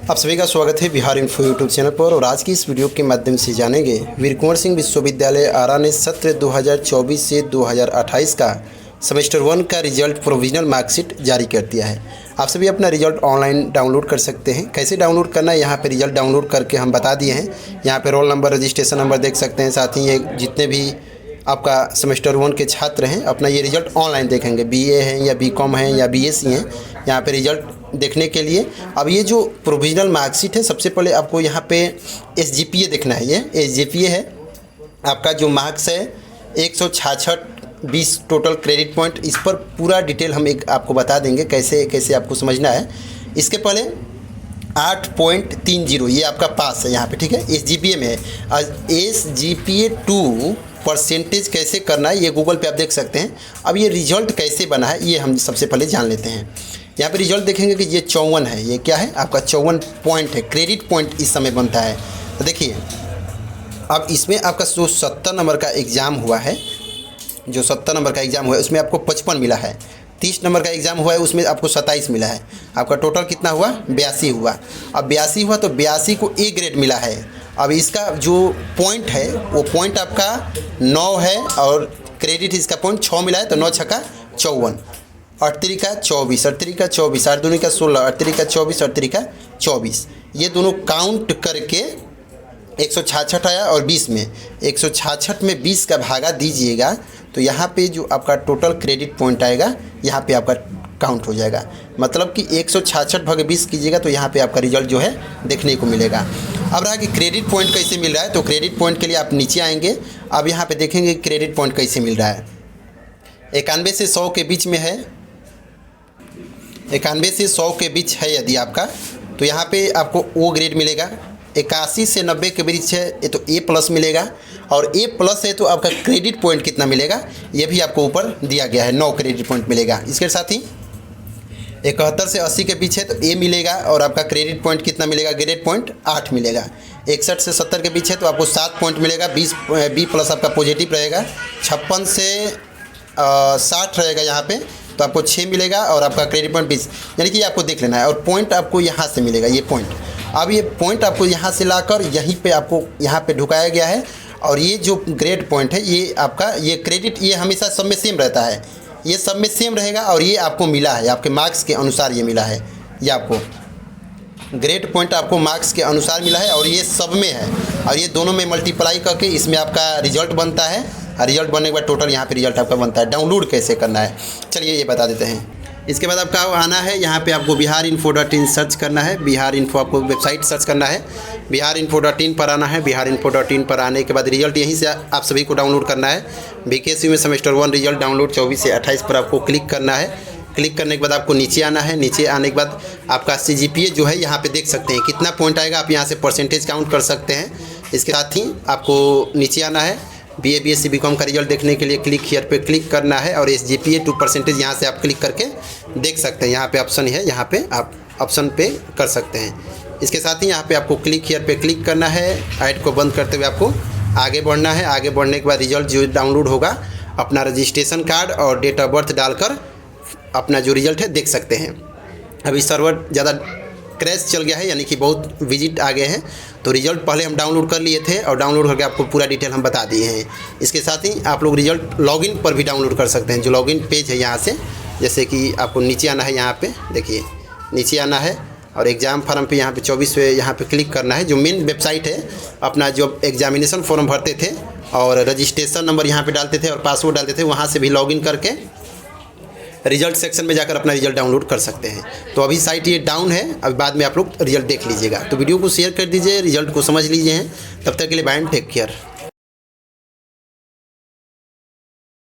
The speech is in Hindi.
आप सभी का स्वागत है बिहार इन्फो यूट्यूब चैनल पर। और आज की इस वीडियो के माध्यम से जानेंगे वीर कुंवर सिंह विश्वविद्यालय आरा ने सत्र 2024 से 2028 का सेमेस्टर 1 का रिजल्ट प्रोविजनल मार्कशीट जारी कर दिया है। आप सभी अपना रिजल्ट ऑनलाइन डाउनलोड कर सकते हैं। कैसे डाउनलोड करना है, यहाँ पे रिजल्ट डाउनलोड करके हम बता दिए हैं। यहाँ पे रोल नंबर, रजिस्ट्रेशन नंबर देख सकते हैं। साथ ही ये जितने भी आपका सेमेस्टर 1 के छात्र हैं अपना ये रिजल्ट ऑनलाइन देखेंगे, बीए हैं या बीकॉम हैं या बीएससी हैं, यहाँ पे रिजल्ट देखने के लिए। अब ये जो प्रोविजनल मार्कशीट है, सबसे पहले आपको यहाँ पे एसजीपीए देखना है। ये एसजीपीए है आपका, जो मार्क्स है 166 20 टोटल क्रेडिट पॉइंट। इस पर पूरा डिटेल हम एक आपको बता देंगे कैसे कैसे आपको समझना है। इसके पहले 8.30 ये आपका पास है यहाँ पे, ठीक है, एसजीपीए में है। एसजीपीए 2 परसेंटेज कैसे करना है ये गूगल पे आप देख सकते हैं। अब ये रिजल्ट कैसे बना है ये हम सबसे पहले जान लेते हैं। यहाँ पे रिजल्ट देखेंगे कि ये 54 है। ये क्या है आपका 54 पॉइंट है, क्रेडिट पॉइंट इस समय बनता है। तो देखिए अब इसमें आपका जो 70 नंबर का एग्ज़ाम हुआ है, जो 70 नंबर का एग्ज़ाम हुआ है उसमें आपको 55 मिला है। 30 नंबर का एग्ज़ाम हुआ है उसमें आपको 27 मिला है। आपका टोटल कितना हुआ, 82 हुआ। अब 82 हुआ तो 82 को ए ग्रेड मिला है। अब इसका जो पॉइंट है वो पॉइंट आपका 9 है और क्रेडिट इसका पॉइंट 6 मिला है, तो 9 छक्का 54, 8 तिरिका 24, 8 तिरिका 24, 8 दूनी का 16, 8 तिरिका 24, 8 तिरिका 24। ये दोनों काउंट करके 166 आया। और 20 में 166 में 20 का भागा दीजिएगा तो यहाँ पे जो आपका टोटल क्रेडिट पॉइंट आएगा यहाँ पे आपका काउंट हो जाएगा। मतलब कि 166 भागे 20 कीजिएगा तो यहाँ पे आपका रिजल्ट जो है देखने को मिलेगा। अब रहा कि क्रेडिट पॉइंट कैसे मिल रहा है, तो क्रेडिट पॉइंट के लिए आप नीचे आएंगे। अब यहाँ पे देखेंगे क्रेडिट पॉइंट कैसे मिल रहा है। 91 से 100 के बीच में है, 91 से 100 के बीच है यदि आपका, तो यहाँ पे आपको ओ ग्रेड मिलेगा। 81 से 90 के बीच है ये तो ए प्लस मिलेगा। और ए प्लस है तो आपका क्रेडिट पॉइंट कितना मिलेगा ये भी आपको ऊपर दिया गया है, 9 क्रेडिट पॉइंट मिलेगा। इसके साथ ही 71 से 80 के बीच है तो ए मिलेगा और आपका क्रेडिट पॉइंट कितना मिलेगा, ग्रेड पॉइंट 8 मिलेगा। 61 से 70 के बीच है तो आपको 7 पॉइंट मिलेगा, 20 बी प्लस आपका पॉजिटिव रहेगा। 56 से 60 रहेगा यहाँ पे तो आपको 6 मिलेगा और आपका क्रेडिट पॉइंट 20, यानी कि आपको देख लेना है। और पॉइंट आपको यहाँ से मिलेगा, ये पॉइंट। अब ये पॉइंट आपको यहाँ से लाकर यहीं पे आपको यहाँ पे ढुकाया गया है। और ये जो ग्रेड पॉइंट है ये आपका, ये क्रेडिट ये हमेशा सब में सेम रहता है, ये सब में सेम रहेगा। और ये आपको मिला है आपके मार्क्स के अनुसार, ये मिला है, ये आपको ग्रेड पॉइंट आपको मार्क्स के अनुसार मिला है और ये सब में है। और ये दोनों में मल्टीप्लाई करके इसमें आपका रिजल्ट बनता है। और रिजल्ट बनने के बाद टोटल यहाँ पे रिजल्ट आपका बनता है। डाउनलोड कैसे करना है चलिए ये बता देते हैं। इसके बाद आपका आना है यहाँ पे, आपको biharinfo.in सर्च करना है। बिहार इन्फो आपको वेबसाइट सर्च करना है, biharinfo.in पर आना है। biharinfo.in पर आने के बाद रिजल्ट यहीं से आप सभी को डाउनलोड करना है। बीकेएसयू में सेमेस्टर 1 रिजल्ट डाउनलोड 24 से 28 पर आपको क्लिक करना है। क्लिक करने के बाद आपको नीचे आना है। नीचे आने के बाद आपका सीजीपीए जो है यहाँ पे देख सकते हैं कितना पॉइंट आएगा, आप यहाँ से परसेंटेज काउंट कर सकते हैं। इसके साथ ही आपको नीचे आना है। बीए बीएससी बीकॉम का रिजल्ट देखने के लिए क्लिक हियर पे क्लिक करना है और एसजीपीए 2 परसेंटेज यहाँ से आप क्लिक करके देख सकते हैं। यहाँ पे ऑप्शन है, यहाँ पे आप ऑप्शन पे कर सकते हैं। इसके साथ ही यहाँ पे आपको क्लिक हियर पे क्लिक करना है। ऐड को बंद करते हुए आपको आगे बढ़ना है। आगे बढ़ने के बाद रिजल्ट जो डाउनलोड होगा, अपना रजिस्ट्रेशन कार्ड और डेट ऑफ बर्थ डालकर अपना जो रिजल्ट है देख सकते हैं। अभी सर्वर ज़्यादा क्रैश चल गया है, यानी कि बहुत विजिट आ गए हैं, तो रिजल्ट पहले हम डाउनलोड कर लिए थे और डाउनलोड करके आपको पूरा डिटेल हम बता दिए हैं। इसके साथ ही आप लोग रिजल्ट लॉगिन पर भी डाउनलोड कर सकते हैं, जो लॉगिन पेज है यहाँ से। जैसे कि आपको नीचे आना है, यहाँ पे देखिए नीचे आना है और एग्ज़ाम फॉर्म पे यहाँ पे 24 पे यहाँ पे क्लिक करना है। जो मेन वेबसाइट है, अपना जो एग्जामिनेशन फॉर्म भरते थे और रजिस्ट्रेशन नंबर यहाँ पे डालते थे और पासवर्ड डालते थे, वहाँ से भी लॉगिन करके रिजल्ट सेक्शन में जाकर अपना रिजल्ट डाउनलोड कर सकते हैं। तो अभी साइट ये डाउन है, अभी बाद में आप लोग रिजल्ट देख लीजिएगा। तो वीडियो को शेयर कर दीजिए, रिजल्ट को समझ लीजिए। तब तक के लिए बाय एंड टेक केयर।